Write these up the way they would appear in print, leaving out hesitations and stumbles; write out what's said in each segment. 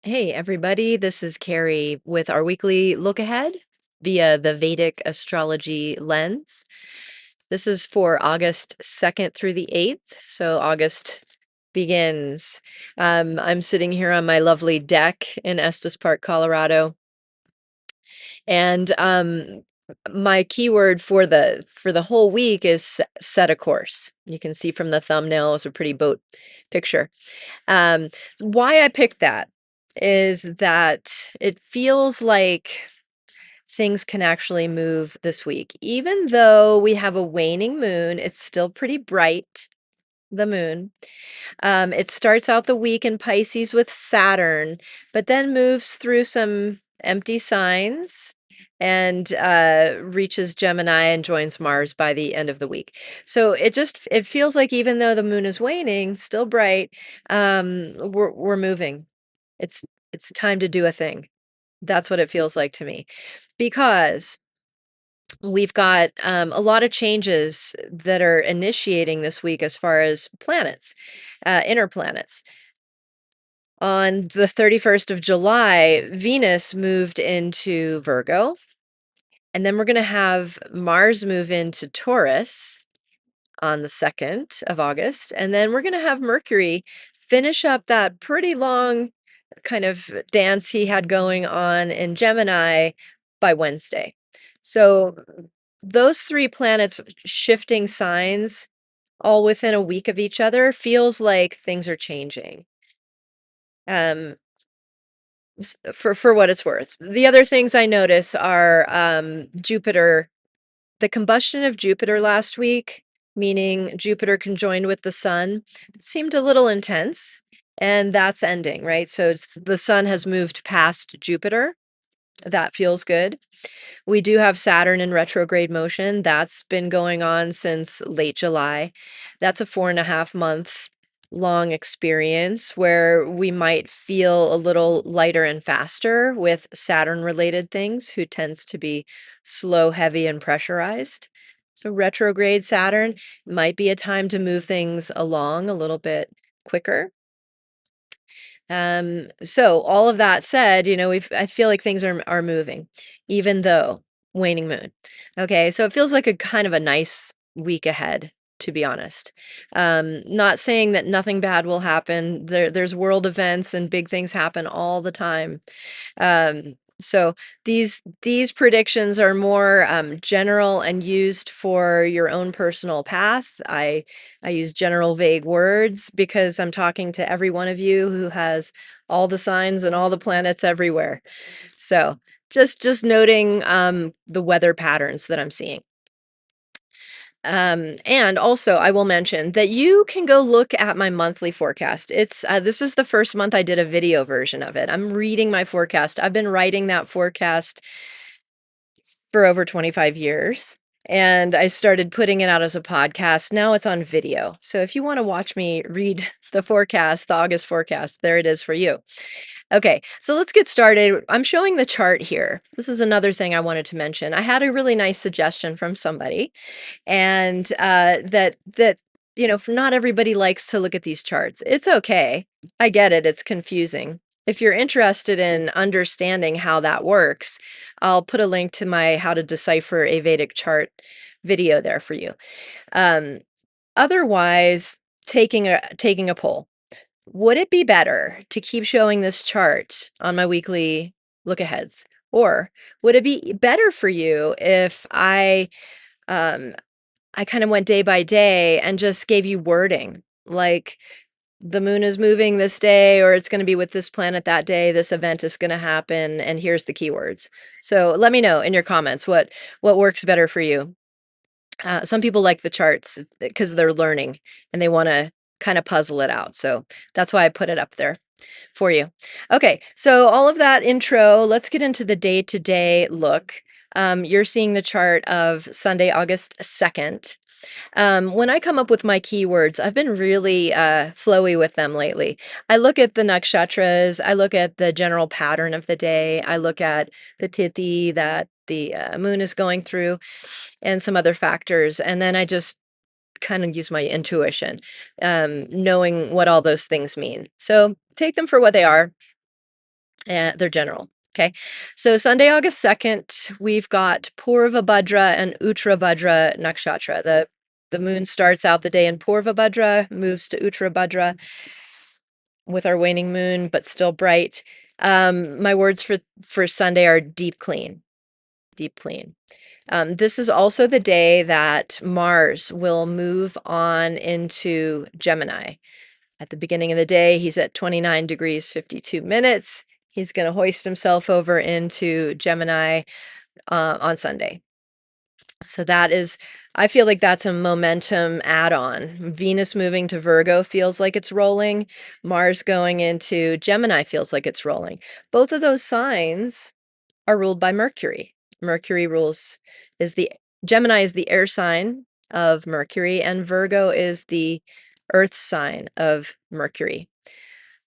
Hey, everybody, this is Kerry with our weekly look ahead via the Vedic Astrology lens. This is for August 2nd through the 8th. So August begins. I'm sitting here on my lovely deck in Estes Park, Colorado. And my keyword for the whole week is set a course. You can see from the thumbnail, it's a pretty boat picture. Why I picked that is that it feels like things can actually move this week. Even though we have a waning moon, it's still pretty bright, the moon. It starts out the week in Pisces with Saturn, but then moves through some empty signs and reaches Gemini and joins Mars by the end of the week. So it feels like even though the moon is waning, still bright, we're moving. It's it's time to do a thing. That's what it feels like to me. Because we've got a lot of changes that are initiating this week as far as planets, inner planets. On the 31st of July, Venus moved into Virgo, and then we're going to have Mars move into Taurus on the 2nd of August, and then we're going to have Mercury finish up that pretty long kind of dance he had going on in Gemini by Wednesday. So those three planets shifting signs all within a week of each other feels like things are changing. Um, for what it's worth. The other things I notice are Jupiter, the combustion of Jupiter last week, meaning Jupiter conjoined with the sun, seemed a little intense, and that's ending, right? So the sun has moved past Jupiter. That feels good. We do have Saturn in retrograde motion. That's been going on since late July. That's a 4.5 month long experience where we might feel a little lighter and faster with Saturn related things, who tends to be slow, heavy, and pressurized. So, retrograde Saturn might be a time to move things along a little bit quicker. So all of that said, I feel like things are moving, even though waning moon. Okay, so it feels like a kind of a nice week ahead, to be honest. Not saying that nothing bad will happen. There's world events and big things happen all the time. So these predictions are more general and used for your own personal path. I use general vague words because I'm talking to every one of you who has all the signs and all the planets everywhere. So just noting the weather patterns that I'm seeing. And also, I will mention that you can go look at my monthly forecast. It's this is the first month I did a video version of it. I'm reading my forecast. I've been writing that forecast for over 25 years, and I started putting it out as a podcast. Now it's on video. So if you want to watch me read the forecast, the August forecast, there it is for you. Okay, so let's get started. I'm showing the chart here. This is another thing I wanted to mention. I had a really nice suggestion from somebody, and not everybody likes to look at these charts. It's okay. I get it. It's confusing. If you're interested in understanding how that works, I'll put a link to my How to Decipher a Vedic Chart video there for you. Um, Otherwise, taking a poll. Would it be better to keep showing this chart on my weekly look aheads? Or would it be better for you if um, I kind of went day by day and just gave you wording, like the moon is moving this day, or it's going to be with this planet that day, this event is going to happen, and here's the keywords. So let me know in your comments what works better for you. Some people like the charts because they're learning and they want to kind of puzzle it out. So that's why I put it up there for you. Okay, so all of that intro, let's get into the day-to-day look. You're seeing the chart of Sunday, August 2nd. When I come up with my keywords, I've been really flowy with them lately. I look at the nakshatras, I look at the general pattern of the day, I look at the tithi that the moon is going through, and some other factors, and then I just kind of use my intuition, knowing what all those things mean. So take them for what they are. They're general. Okay. So Sunday, August 2nd, we've got Purva Bhadra and Uttara Bhadra Nakshatra. The moon starts out the day in Purva Bhadra, moves to Uttara Bhadra with our waning moon, but still bright. My words for Sunday are deep clean. Deep clean. This is also the day that Mars will move on into Gemini. At the beginning of the day, he's at 29 degrees 52 minutes. He's going to hoist himself over into Gemini on Sunday. So that is, I feel like that's a momentum add-on. Venus moving to Virgo feels like it's rolling. Mars going into Gemini feels like it's rolling. Both of those signs are ruled by Mercury. Mercury rules is the Gemini is the air sign of Mercury, and Virgo is the earth sign of Mercury.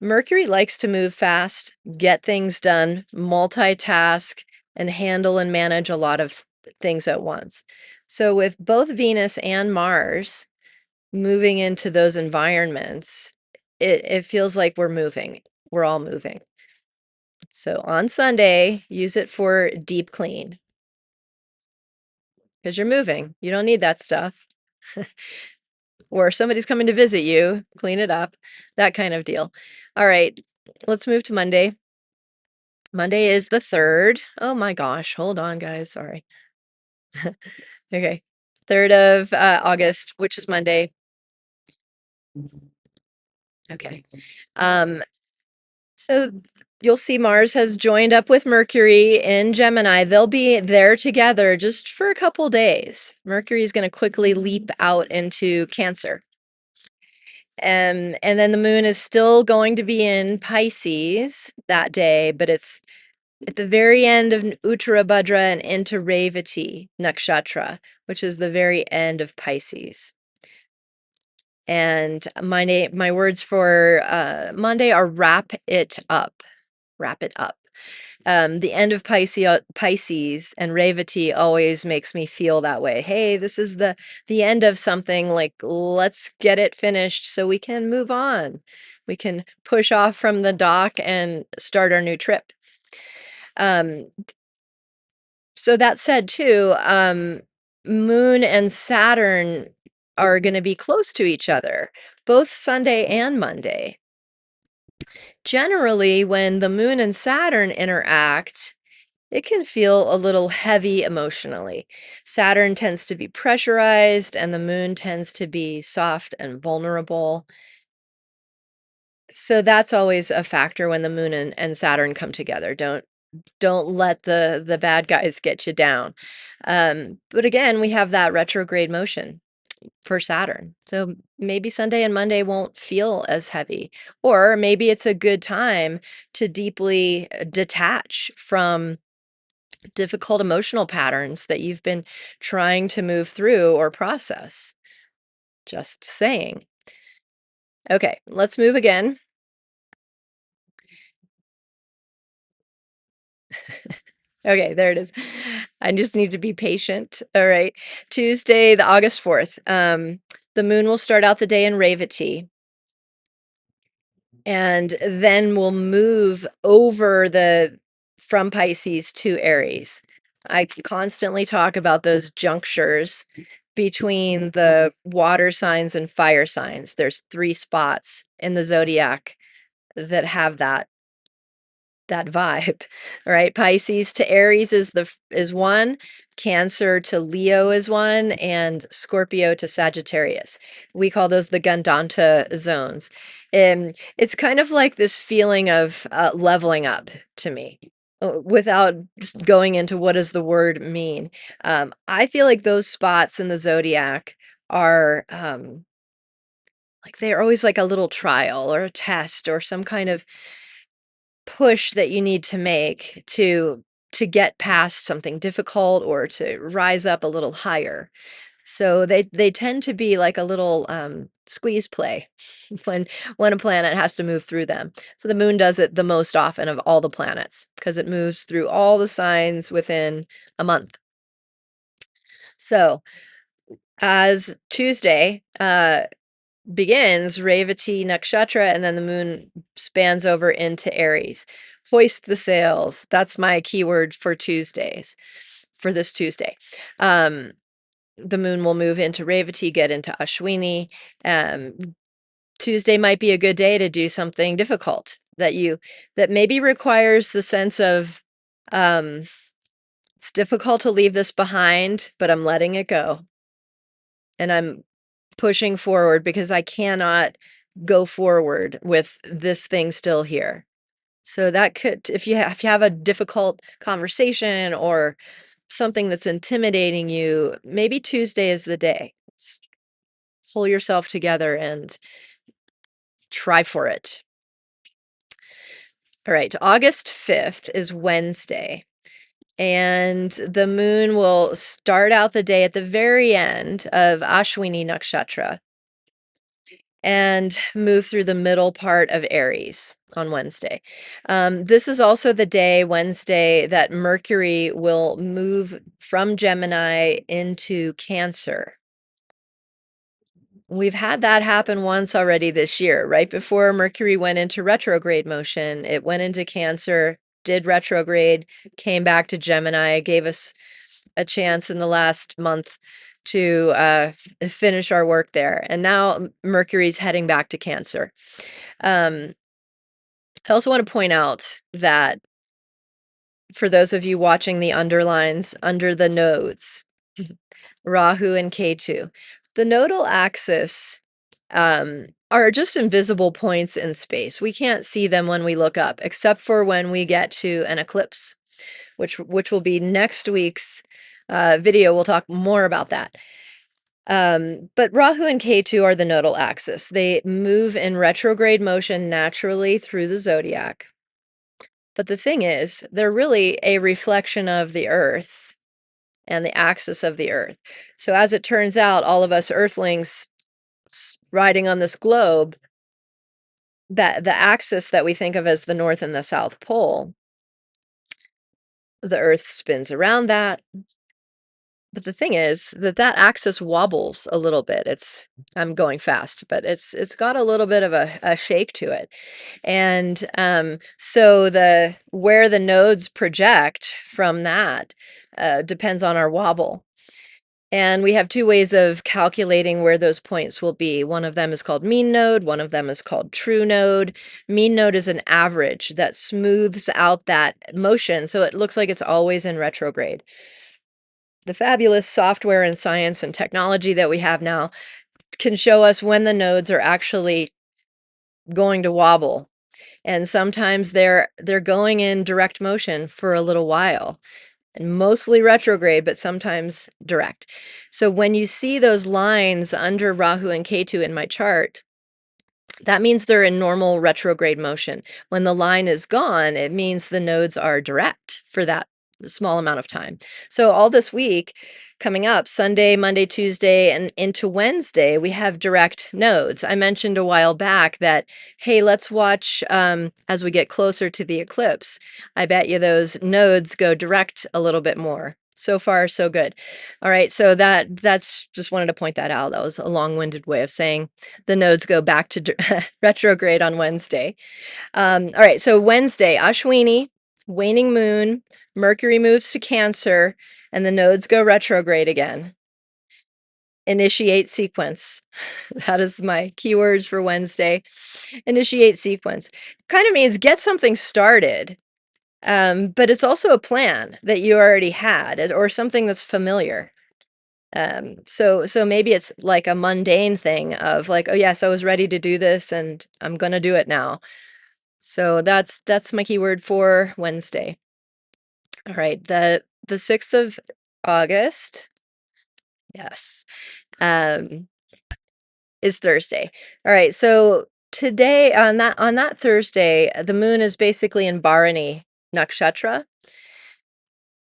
Mercury likes to move fast, get things done, multitask, and handle and manage a lot of things at once. So, with both Venus and Mars moving into those environments, it feels like we're moving. We're all moving. So, on Sunday, use it for deep clean because you're moving. You don't need that stuff. Or somebody's coming to visit you, clean it up, that kind of deal. All right, let's move to Monday. Monday is the 3rd. Oh my gosh, hold on, guys. Sorry. Okay. 3rd of August, which is Monday. Okay. Um, so you'll see Mars has joined up with Mercury in Gemini. They'll be there together just for a couple days. Mercury is going to quickly leap out into Cancer. And then the moon is still going to be in Pisces that day, but it's at the very end of Uttara Bhadra and into Revati Nakshatra, which is the very end of Pisces. And my words for Monday are wrap it up. Wrap it up. The end of Pisces and Revati always makes me feel that way. Hey, this is the end of something, like let's get it finished so we can move on. We can push off from the dock and start our new trip. So that said too, Moon and Saturn are going to be close to each other, both Sunday and Monday. Generally, when the Moon and Saturn interact, it can feel a little heavy emotionally. Saturn tends to be pressurized, and the Moon tends to be soft and vulnerable. So that's always a factor when the Moon and Saturn come together. Don't let the bad guys get you down. But again, we have that retrograde motion for Saturn. So maybe Sunday and Monday won't feel as heavy, or maybe it's a good time to deeply detach from difficult emotional patterns that you've been trying to move through or process. Just saying. Okay, let's move again. Okay, there it is. I just need to be patient. All right. Tuesday, the August 4th. The moon will start out the day in Revati, and then we'll move over from Pisces to Aries. I constantly talk about those junctures between the water signs and fire signs. There's 3 spots in the zodiac that have that vibe, right? Pisces to Aries is one, Cancer to Leo is one, and Scorpio to Sagittarius. We call those the gandanta zones. And it's kind of like this feeling of leveling up to me. Without just going into what does the word mean, I feel like those spots in the zodiac are like they're always like a little trial or a test or some kind of push that you need to make to get past something difficult or to rise up a little higher. So they tend to be like a little squeeze play when a planet has to move through them. So the moon does it the most often of all the planets because it moves through all the signs within a month. So as Tuesday, begins Revati Nakshatra, and then the moon spans over into Aries. Hoist the sails. That's my keyword for Tuesdays, for this Tuesday. The moon will move into Revati, get into Ashwini. Tuesday might be a good day to do something difficult that maybe requires the sense of, it's difficult to leave this behind, but I'm letting it go. And I'm pushing forward because I cannot go forward with this thing still here. So that could, if you have a difficult conversation or something that's intimidating you, maybe Tuesday is the day. Pull yourself together and try for it. All right, August 5th is Wednesday, and the moon will start out the day at the very end of Ashwini Nakshatra and move through the middle part of Aries on Wednesday. This is also the day, Wednesday, that Mercury will move from Gemini into Cancer. We've had that happen once already this year. Right before Mercury went into retrograde motion, it went into Cancer, did retrograde, came back to Gemini, gave us a chance in the last month to finish our work there. And now Mercury's heading back to Cancer. I also want to point out that for those of you watching the underlines under the nodes, Rahu and Ketu, the nodal axis are just invisible points in space. We can't see them when we look up, except for when we get to an eclipse, which will be next week's video. We'll talk more about that. But Rahu and Ketu are the nodal axis. They move in retrograde motion naturally through the zodiac. But the thing is, they're really a reflection of the Earth and the axis of the Earth. So as it turns out, all of us Earthlings riding on this globe, that the axis that we think of as the North and the South Pole, the Earth spins around that. But the thing is that axis wobbles a little bit. I'm going fast, but it's got a little bit of a shake to it. And so where the nodes project from that depends on our wobble. And we have two ways of calculating where those points will be. One of them is called mean node. One of them is called true node. Mean node is an average that smooths out that motion, so it looks like it's always in retrograde. The fabulous software and science and technology that we have now can show us when the nodes are actually going to wobble. And sometimes they're going in direct motion for a little while. And mostly retrograde, but sometimes direct. So when you see those lines under Rahu and Ketu in my chart, that means they're in normal retrograde motion. When the line is gone, it means the nodes are direct for that small amount of time. So all this week coming up, Sunday, Monday, Tuesday, and into Wednesday, we have direct nodes. I mentioned a while back that, hey, let's watch as we get closer to the eclipse. I bet you those nodes go direct a little bit more. So far, so good. All right, so that's just wanted to point that out. That was a long-winded way of saying the nodes go back to retrograde on Wednesday. All right, so Wednesday, Ashwini, waning moon, Mercury moves to Cancer, and the nodes go retrograde again. Initiate sequence. That is my keywords for Wednesday. Initiate sequence. Kind of means get something started, but it's also a plan that you already had or something that's familiar. So maybe it's like a mundane thing of like, oh yes, I was ready to do this and I'm gonna do it now. So that's my keyword for Wednesday. All right, the 6th of August, yes, is Thursday. All right, so today on that Thursday, the moon is basically in Bharani Nakshatra.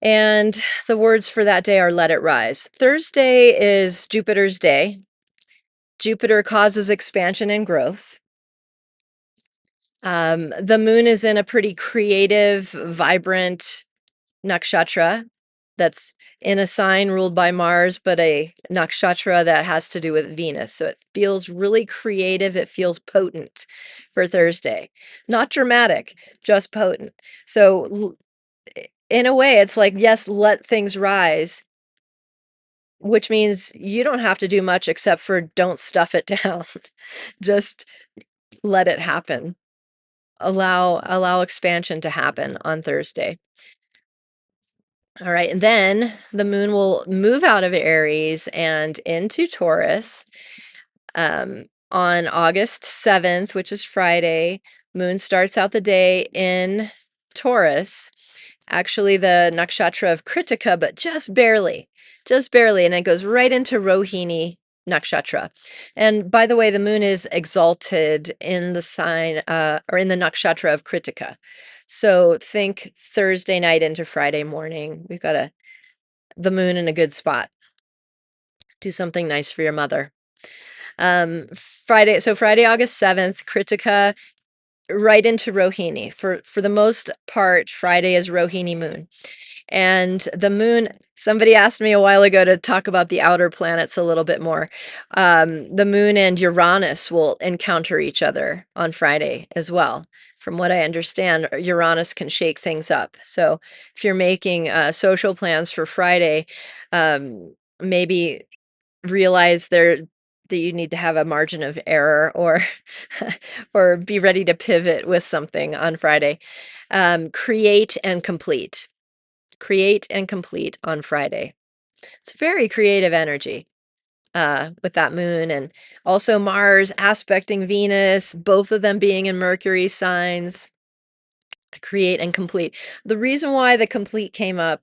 And the words for that day are let it rise. Thursday is Jupiter's day. Jupiter causes expansion and growth. The moon is in a pretty creative, vibrant nakshatra, that's in a sign ruled by Mars, but a nakshatra that has to do with Venus. So it feels really creative. It feels potent for Thursday. Not dramatic, just potent. So in a way, it's like, yes, let things rise, which means you don't have to do much except for don't stuff it down. Just let it happen. Allow expansion to happen on Thursday. All right, and then the moon will move out of Aries and into Taurus on August 7th, which is Friday. Moon starts out the day in Taurus, actually the nakshatra of Kritika, but just barely, and it goes right into Rohini nakshatra. And by the way, the moon is exalted in the sign or in the nakshatra of Kritika. So think Thursday night into Friday morning. We've got the moon in a good spot. Do something nice for your mother. Friday, August 7th, Kritika right into Rohini. For the most part, Friday is Rohini moon. And the moon, somebody asked me a while ago to talk about the outer planets a little bit more. The moon and Uranus will encounter each other on Friday as well. From what I understand, Uranus can shake things up. So if you're making social plans for Friday, maybe realize that you need to have a margin of error or or be ready to pivot with something on Friday. Create and complete on Friday. It's very creative energy with that moon, and also Mars aspecting Venus, both of them being in Mercury signs. Create and complete. The reason why the complete came up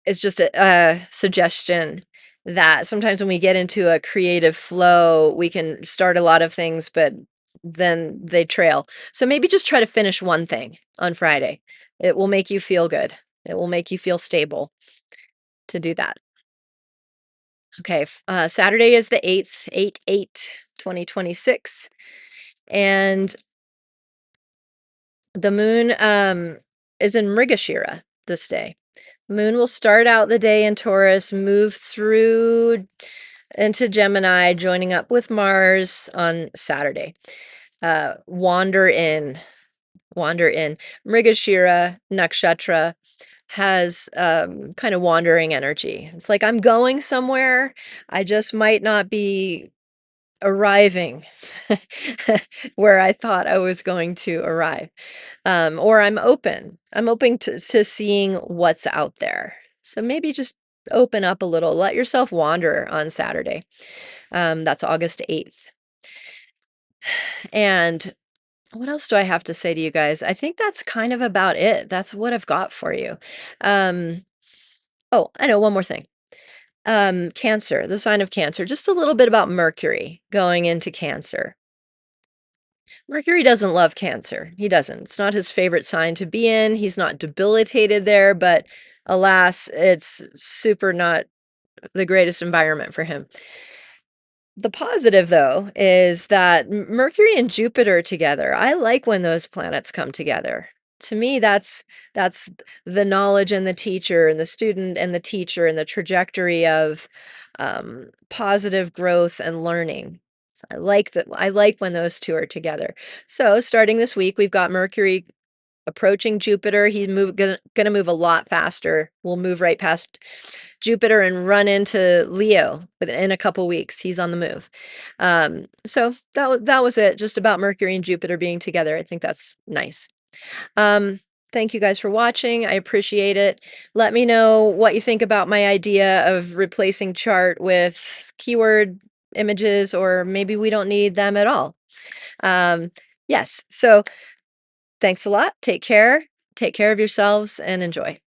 is just a suggestion that sometimes when we get into a creative flow, we can start a lot of things, but then they trail. So maybe just try to finish one thing on Friday. It will make you feel good. It will make you feel stable to do that. Okay, Saturday is the 8th, 8/8/2026. And the moon is in Mrigashira this day. Moon will start out the day in Taurus, move through into Gemini, joining up with Mars on Saturday. Wander in. Mrigashira nakshatra has kind of wandering energy. It's like I'm going somewhere. I just might not be arriving where I thought I was going to arrive. Or I'm open. I'm open to seeing what's out there. So maybe just open up a little. Let yourself wander on Saturday. That's August 8th. And what else do I have to say to you guys? I think that's kind of about it. That's what I've got for you. Oh, I know one more thing. Cancer, the sign of Cancer. Just a little bit about Mercury going into Cancer. Mercury doesn't love Cancer. He doesn't. It's not his favorite sign to be in. He's not debilitated there, but alas, it's super not the greatest environment for him. The positive, though, is that Mercury and Jupiter together. I like when those planets come together. To me, that's the knowledge and the teacher and the student and the teacher and the trajectory of positive growth and learning. So I like when those two are together. So starting this week, we've got Mercury approaching Jupiter. He's gonna move a lot faster. We'll move right past Jupiter and run into Leo in a couple weeks. He's on the move. So that was it, just about Mercury and Jupiter being together. I think that's nice. Thank you guys for watching. I appreciate it. Let me know what you think about my idea of replacing chart with keyword images, or maybe we don't need them at all. Yes, so thanks a lot. Take care of yourselves and enjoy.